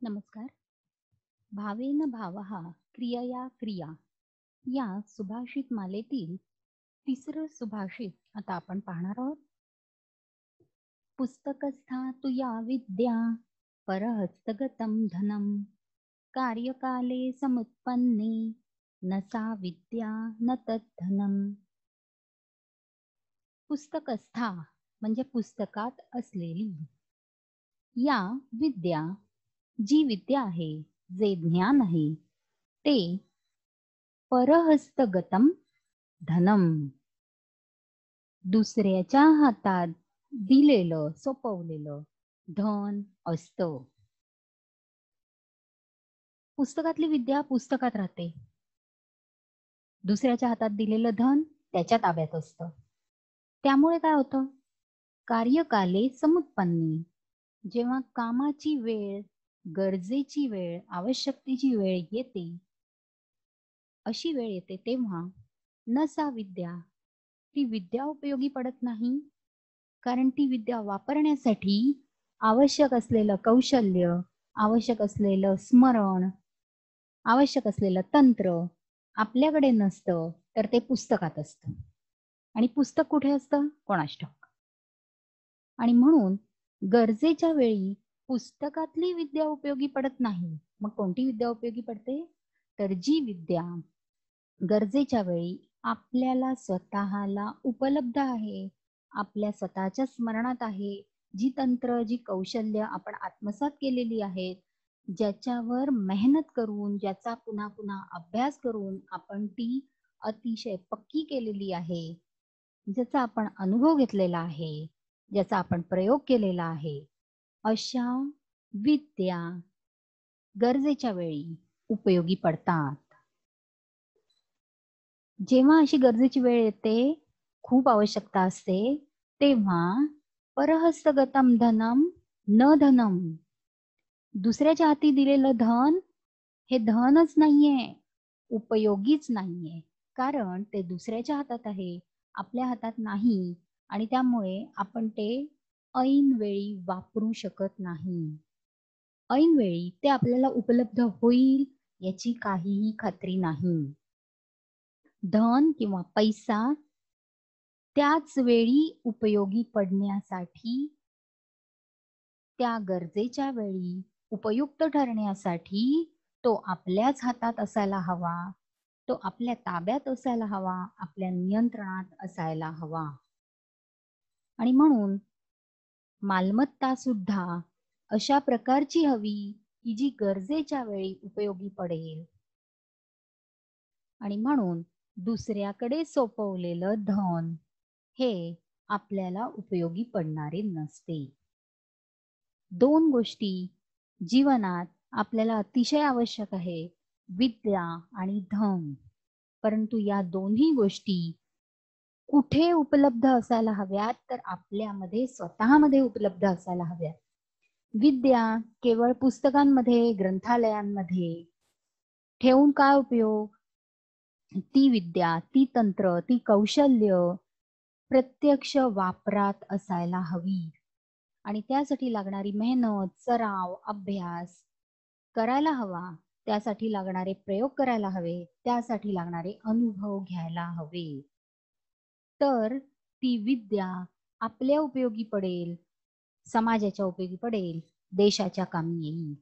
नमस्कार. भावेन भावः क्रियया क्रिया या सुभाषित मालेतील तिसरं सुभाषित आता आपण पाहणार आहोत. पुस्तकस्था तु या विद्या परहस्तगतं धनं कार्यकाले समुत्पन्ने न सा विद्या न तद्धनम्. पुस्तकस्था म्हणजे पुस्तकात असलेली, या विद्या जी विद्या आहे, जे ज्ञान आहे ते परहस्तगतम धनम, दुसऱ्याच्या हातात दिलेलं सोपवलेलं धन असतं. पुस्तकातली विद्या पुस्तकात राहते, दुसऱ्याच्या हातात दिलेलं धन त्याच्या ताब्यात असतं. त्यामुळे काय होतं, कार्यकाले समुत्पन्नी, जेव्हा कामाची वेळ, गरजेची वेळ, आवश्यकतेची वेळ येते, अशी वेळ येते तेव्हा न सा विद्या, ती विद्या उपयोगी पडत नाही. कारण ती विद्या वापरण्यासाठी आवश्यक असलेलं कौशल्य, आवश्यक असलेलं स्मरण, आवश्यक असलेलं तंत्र आपल्याकडे नसतं, तर ते पुस्तकात असतं. आणि पुस्तक कुठे असतं कोणास ठाऊक. आणि म्हणून गरजेच्या वेळी पुस्तकातली विद्या उपयोगी पडत नाही. मग कोणती विद्या उपयोगी पडते, तर जी विद्या गरजेच्या वेळी आपल्याला स्वतःला उपलब्ध आहे, आपल्या स्वतःच्या स्मरणात आहे, जी तंत्र, जी कौशल्य आपण आत्मसात केलेली आहेत, ज्याच्यावर मेहनत करून, ज्याचा पुन्हा पुन्हा अभ्यास करून आपण ती अतिशय पक्की केलेली आहे, ज्याचा आपण अनुभव घेतलेला आहे, ज्याचा आपण प्रयोग केलेला आहे, अशा विद्या गरजेच्या वेळी उपयोगी पडतात. जेव्हा अशी गरजेची वेळ येते, खूप आवश्यकता असते, तेव्हा परहस्तगतम धनम न धनम, दुसऱ्याच्या हाती दिलेलं धन हे धनच नाहीये, उपयोगीच नाहीये. कारण ते दुसऱ्याच्या हातात आहे, आपल्या हातात नाही. आणि त्यामुळे आपण ते ऐन वेळी वापरू शकत नाही. ऐन वेळी ते आपल्याला उपलब्ध होईल याची काहीही खात्री नाही. धन किंवा पैसा त्याच वेळी उपयोगी पडण्यासाठी, त्या गरजेच्या वेळी उपयुक्त ठरण्यासाठी तो आपल्याच हातात असायला हवा, तो आपल्या ताब्यात असायला हवा, आपल्या नियंत्रणात असायला हवा. आणि म्हणून मालमत्ता सुद्धा अशा प्रकारची हवी की जी गरजेच्या वेळी उपयोगी पडेल. आणि म्हणून दुसऱ्याकडे सोपवलेलं धन हे आपल्याला उपयोगी पडणारे नसते. दोन गोष्टी जीवनात आपल्याला अतिशय आवश्यक आहे, विद्या आणि धन. परंतु या दोन्ही गोष्टी कुठे उपलब्ध असायला हव्यात, तर आपल्यामध्ये स्वतःमध्ये उपलब्ध असायला हव्यात. विद्या केवळ पुस्तकांमध्ये, ग्रंथालयांमध्ये ठेवून काय उपयोग, ती विद्या, ती तंत्र, ती कौशल्य प्रत्यक्ष वापरात असायला हवी. आणि त्यासाठी लागणारी मेहनत, सराव, अभ्यास करायला हवा, त्यासाठी लागणारे प्रयोग करायला हवे, त्यासाठी लागणारे अनुभव घ्यायला हवे. तर ती विद्या आपल्या उपयोगी पडेल, समाजाच्या उपयोगी पडेल, देशाच्या कामी येईल.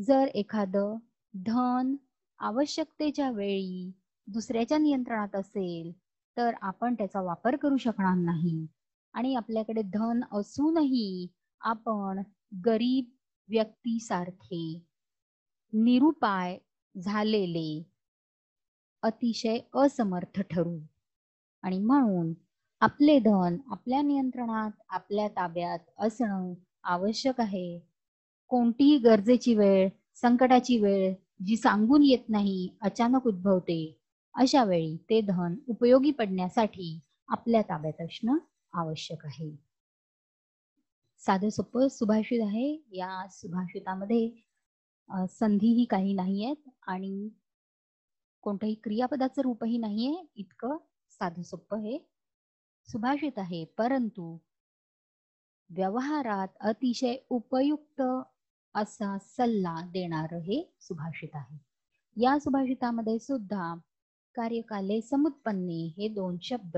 जर एखादं धन आवश्यकतेच्या वेळी दुसऱ्याच्या नियंत्रणात असेल, तर आपण त्याचा वापर करू शकणार नाही. आणि आपल्याकडे धन असूनही आपण गरीब व्यक्तीसारखे, निरुपाय झालेले, अतिशय असमर्थ ठरू. आणि म्हणून आपले धन आपल्या नियंत्रणात, आपल्या ताब्यात असणं आवश्यक आहे. कोणतीही गरजेची वेळ, संकटाची वेळ जी सांगून येत नाही, अचानक उद्भवते, अशा वेळी ते धन उपयोगी पडण्यासाठी आपल्या ताब्यात असणं आवश्यक आहे. साधं सोपं सुभाषित आहे. या सुभाषितामध्ये संधीही काही नाहीयेत आणि कोणत्याही क्रियापदाचं रूपही नाहीये. इतकं साधं सोपं हे सुभाषित आहे, परंतु व्यवहारात अतिशय उपयुक्त असा सल्ला देणारं हे सुभाषित आहे. या सुभाषितामध्ये सुद्धा कार्यकाले समुत्पन्ने हे 2 शब्द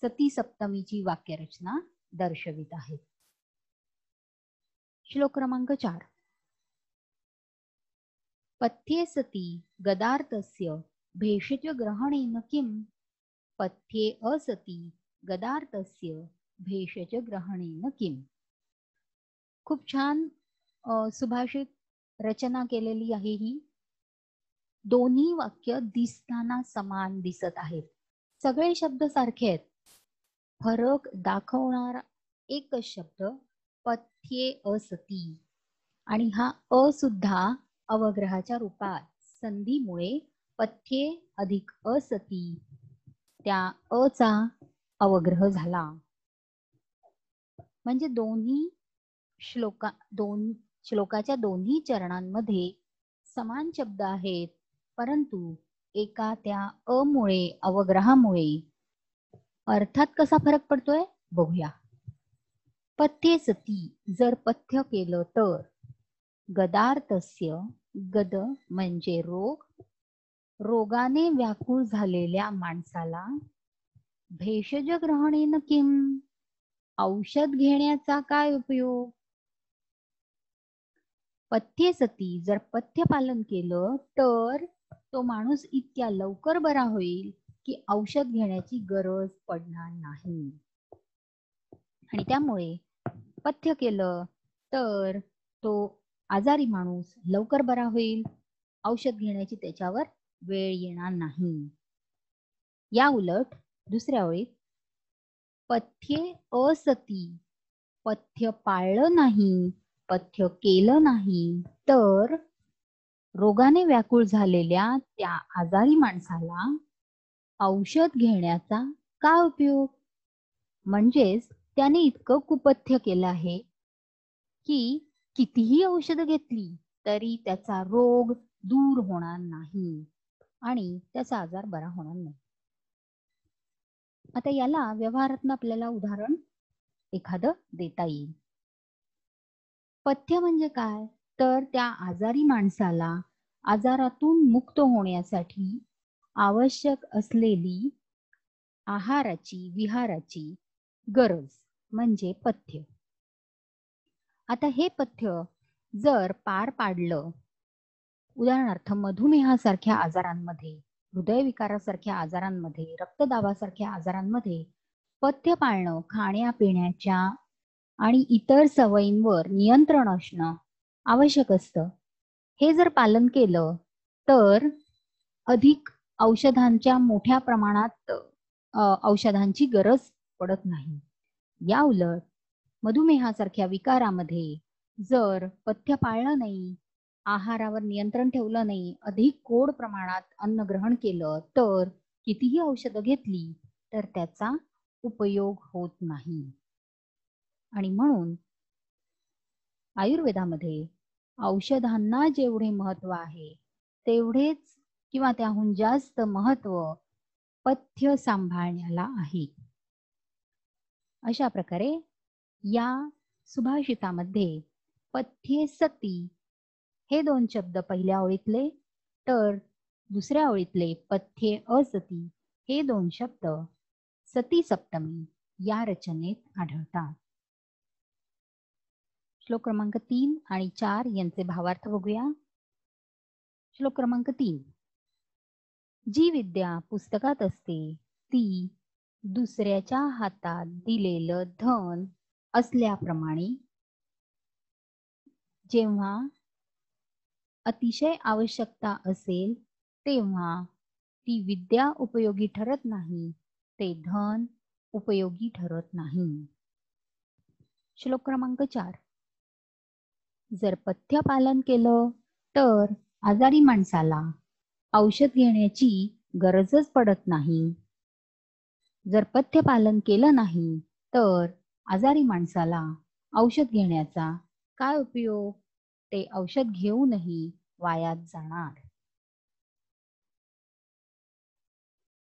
सती सप्तमीची वाक्यरचना दर्शवित आहेत. श्लोक क्रमांक 4. पथ्ये सती गदार्थस्य भेषज ग्रहणेन किम पथ्ये असती गदार्थस्य भेषज ग्रहणेन किम. खूप छान सुभाषित रचना केलेली आहे ही. दोन्ही वाक्य दिसताना समान दिसत आहेत. सगळे शब्द सारखे आहेत. फरक दाखवणारा एकच शब्द पथ्ये असती, आणि हा अ सुद्धा अवग्रहाच्या रूपात संधीमुळे पथ्ये अधिक असती त्या अचा अवग्रह झाला. म्हणजे दोन श्लोकाच्या दोन्ही चरणांमध्ये समान शब्द आहेत, परंतु एका त्या अमुळे अवग्रहामुळे अर्थात कसा फरक पडतोय बघूया. पथ्ये सती जर पथ्य केलं तर, गदार्थस्य गद म्हणजे रोग, रोगाने व्याकुळ झालेल्या माणसाला भेषज ग्रहणेन किम औषध घेण्याचा काय उपयोग. पथ्ये सती जर पथ्य पालन केलं तर तो माणूस इतक्या लवकर बरा होईल की औषध घेण्याची गरज पडणार नाही. आणि त्यामुळे पथ्य केलं तर तो आजारी माणूस लवकर बरा होईल, औषध घेण्याची त्याच्यावर वेळ येणार नाही. या उलट दुसऱ्या ओळीत पथ्ये असती, पथ्य पाळलं नाही, पथ्य केलं नाही तर रोगाने व्याकुळ झालेल्या त्या आजारी माणसाला औषध घेण्याचा काय उपयोग. म्हणजेच त्याने इतकं कुपथ्य केलं आहे की कितीही औषध घेतली तरी त्याचा रोग दूर होणार नाही आणि त्याचा आजार बरा होणार नाही. आता याला व्यवहारातून आपल्याला उदाहरण एखादं देता येईल. पथ्य म्हणजे काय तर त्या आजारी माणसाला आजारातून मुक्त होण्यासाठी आवश्यक असलेली आहाराची विहाराची गरज म्हणजे पथ्य. आता हे पथ्य जर पार पाडलं, उदाहरणार्थ मधुमेहासारख्या आजारांमध्ये, हृदयविकारासारख्या आजारांमध्ये, रक्तदाबासारख्या आजारांमध्ये पथ्य पाळणं, खाण्यापिण्याच्या आणि इतर सवयींवर नियंत्रण असणं आवश्यक असतं. हे जर पालन केलं तर अधिक औषधांच्या मोठ्या प्रमाणात औषधांची गरज पडत नाही. या उलट मधुमेहासारख्या विकारामध्ये जर पथ्य पाळलं नाही, आहारावर नियंत्रण ठेवलं नाही, अधिक गोड प्रमाणात अन्न ग्रहण केलं तर कितीही औषधं घेतली तर त्याचा उपयोग होत नाही. आणि म्हणून आयुर्वेदामध्ये औषधांना जेवढे महत्व आहे तेवढेच किंवा त्याहून जास्त महत्व पथ्य सांभाळण्याला आहे. अशा प्रकारे या सुभाषितामध्ये पथ्ये सती हे 2 शब्द पहिल्या ओळीतले तर दुसऱ्या ओळीतले पथ्ये असती हे 2 शब्द सती सप्तमी या रचनेत आढळतात. श्लोक क्रमांक 3 आणि 4 यांचे भावार्थ बघूया. श्लोक क्रमांक 3. जी विद्या पुस्तकात असते ती दुसऱ्याच्या हातात दिलेलं धन असल्याप्रमाणे जेव्हा अतिशय आवश्यकता असेल तेव्हा ती विद्या उपयोगी ठरत नाही, ते धन उपयोगी ठरत नाही. श्लोक क्रमांक 4. जर पथ्य पालन केलं तर आजारी माणसाला औषध घेण्याची गरजच पडत नाही. जर पथ्य पालन केलं नाही तर आजारी माणसाला औषध घेण्याचा काय उपयोग, ते औषध घेऊनही वायात जाणार.